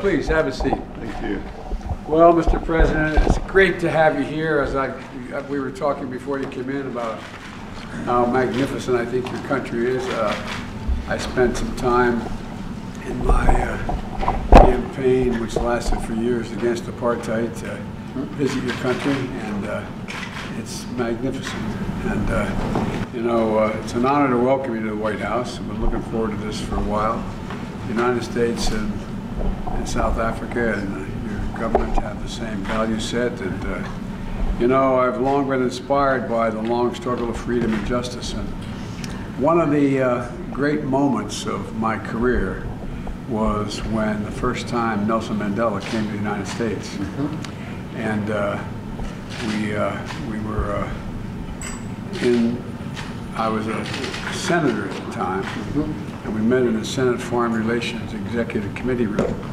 please have a seat. Thank you. Well, Mr. President, it's great to have you here. As we were talking before you came in about how magnificent I think your country is. I spent some time in my campaign, which lasted for years, against apartheid, to visit your country, and it's magnificent. And you know, it's an honor to welcome you to the White House. I've been looking forward to this for a while. The United States and South Africa and your government have the same value set, and you know, I've long been inspired by the long struggle of freedom and justice. And one of the great moments of my career was when the first time Nelson Mandela came to the United States. And I was a senator at the time, and we met in the Senate Foreign Relations Executive Committee room.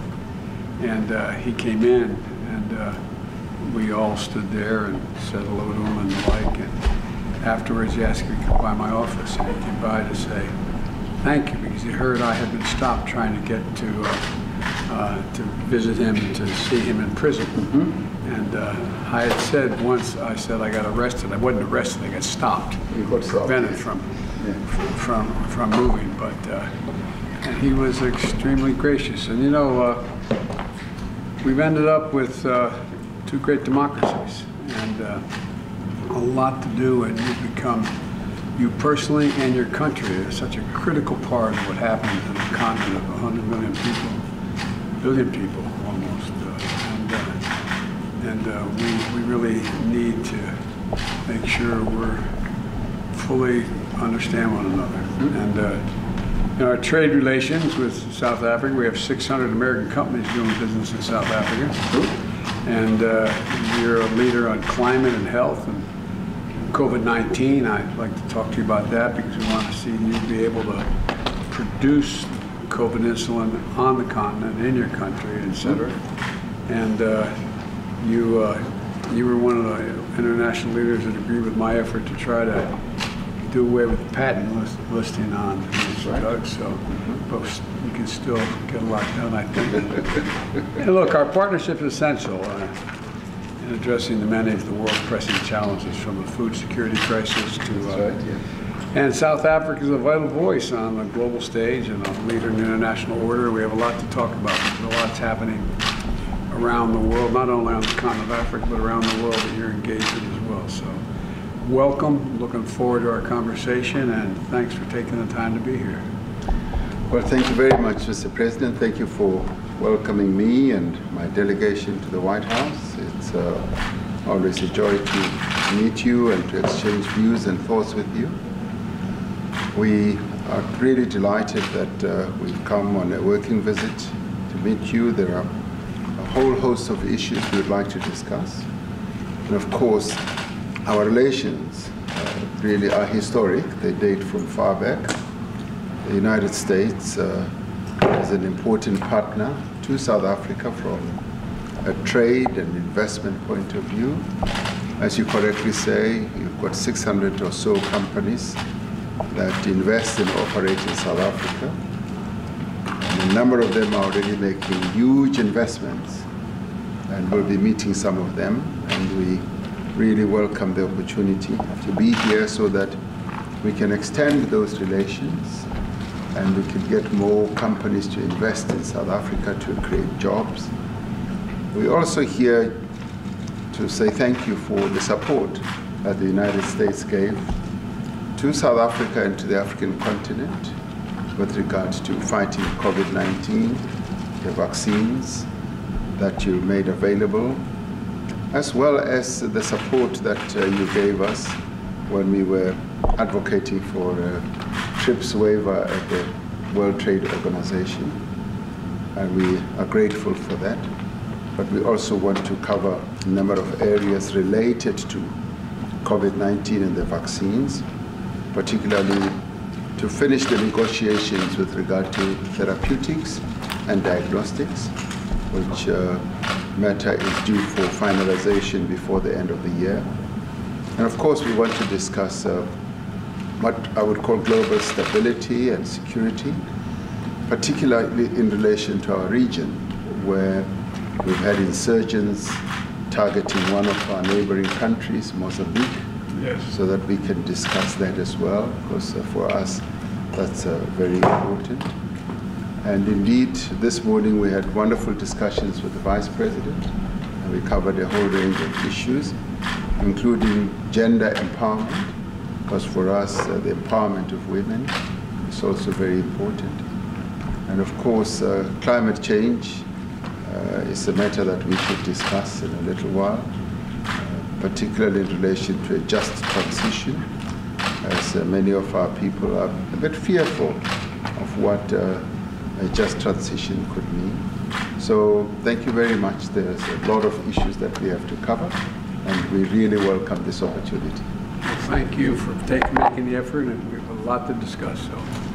And he came in, and we all stood there and said hello to him and the like. And afterwards, he asked me to come by my office, and he came by to say thank you, because he heard I had been stopped trying to get to visit him and to see him in prison. And I had said once, I said I got arrested. I wasn't arrested, I got stopped. You got stopped, prevented yes. from moving. But and he was extremely gracious. And you know, we've ended up with two great democracies, and a lot to do, and you've become, you personally and your country, is such a critical part of what happened in a continent of 100 million people, billion people almost, we really need to make sure we're fully understand one another. And in our trade relations with South Africa, we have 600 American companies doing business in South Africa. And you're a leader on climate and health and COVID-19. I'd like to talk to you about that, because we want to see you be able to produce COVID insulin on the continent, in your country, et cetera. And you were one of the international leaders that agreed with my effort to try to do away with the patent listing on these drugs, so but we can still get a lot done, I think. And look, our partnership is essential in addressing the many of the world's pressing challenges, from the food security crisis to and South Africa is a vital voice on the global stage and a leader in the international order. We have a lot to talk about. There's a lot happening around the world, not only on the continent of Africa, but around the world that you're engaged in as well. So welcome, looking forward to our conversation, and thanks for taking the time to be here. Well, thank you very much, Mr. President. Thank you for welcoming me and my delegation to the White House. It's always a joy to meet you and to exchange views and thoughts with you. We are really delighted that we've come on a working visit to meet you. There are a whole host of issues we would like to discuss. And of course, our relations really are historic. They date from far back. The United States is an important partner to South Africa from a trade and investment point of view. As you correctly say, you've got 600 or so companies that invest and operate in South Africa. And a number of them are already making huge investments, and we'll be meeting some of them. And we really welcome the opportunity to be here so that we can extend those relations and we can get more companies to invest in South Africa to create jobs. We're also here to say thank you for the support that the United States gave to South Africa and to the African continent with regard to fighting COVID-19, the vaccines that you made available, as well as the support that you gave us when we were advocating for a TRIPS waiver at the World Trade Organization. And we are grateful for that. But we also want to cover a number of areas related to COVID-19 and the vaccines, particularly to finish the negotiations with regard to therapeutics and diagnostics, which matter is due for finalization before the end of the year. And of course, we want to discuss what I would call global stability and security, particularly in relation to our region, where we've had insurgents targeting one of our neighboring countries, Mozambique, Yes. so that we can discuss that as well, because for us that's very important. And indeed, this morning we had wonderful discussions with the Vice President, and we covered a whole range of issues, including gender empowerment, because for us the empowerment of women is also very important. And of course, climate change is a matter that we should discuss in a little while, particularly in relation to a just transition, as many of our people are a bit fearful of what a just transition could mean. So thank you very much. There's a lot of issues that we have to cover, and we really welcome this opportunity. Well, thank you for making the effort, and we have a lot to discuss. So.